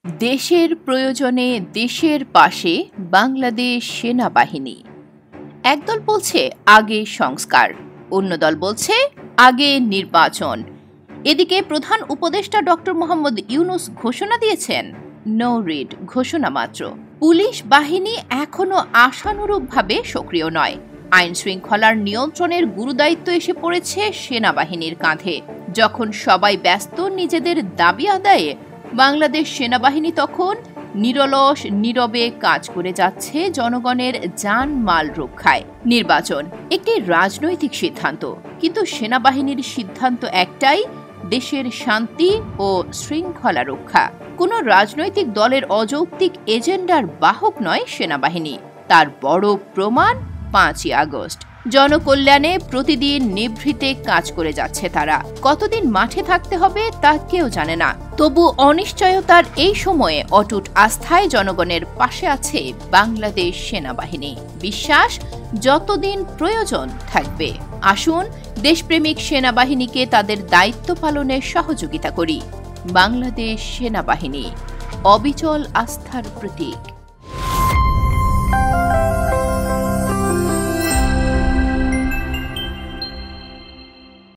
দেশের প্রয়োজনে দেশের পাশে বাংলাদেশ সেনাবাহিনী। একদল বলছে আগে সংস্কার, অন্য দল বলছে আগে নির্বাচন। এদিকে প্রধান উপদেষ্টা ডক্টর মোহাম্মদ ইউনূস ঘোষণা দিয়েছেন, নো রিড ঘোষণা মাত্র। পুলিশ বাহিনী এখনো আশানুরূপভাবে সক্রিয় নয়। আইন শৃঙ্খলার নিয়ন্ত্রণের গুরুদায়িত্ব এসে পড়েছে সেনাবাহিনীর কাঁধে। যখন সবাই ব্যস্ত নিজেদের দাবি আদায়ে, বাংলাদেশ সেনাবাহিনী তখন নিরলস নীরবে কাজ করে যাচ্ছে জনগণের জানমাল রক্ষায়। নির্বাচন একটি রাজনৈতিক সিদ্ধান্ত, কিন্তু সেনাবাহিনীর সিদ্ধান্ত একটাই, দেশের শান্তি ও শৃঙ্খলা রক্ষা। কোনো রাজনৈতিক দলের অযৌক্তিক এজেন্ডার বাহক নয় সেনাবাহিনী। তার বড় প্রমাণ 5ই আগস্ট। জনকল্যাণে প্রতিদিন নিভৃতে কাজ করে যাচ্ছে তারা। কতদিন মাঠে থাকতে হবে তা কেউ জানে না, তবু অনিশ্চয়তার এই সময়ে অটুট আস্থায় জনগণের পাশে আছে বাংলাদেশ সেনাবাহিনী। বিশ্বাস যতদিন প্রয়োজন থাকবে। আসুন দেশপ্রেমিক সেনাবাহিনীকে তাদের দায়িত্ব পালনে সহযোগিতা করি। বাংলাদেশ সেনাবাহিনী, অবিচল আস্থার প্রতীক।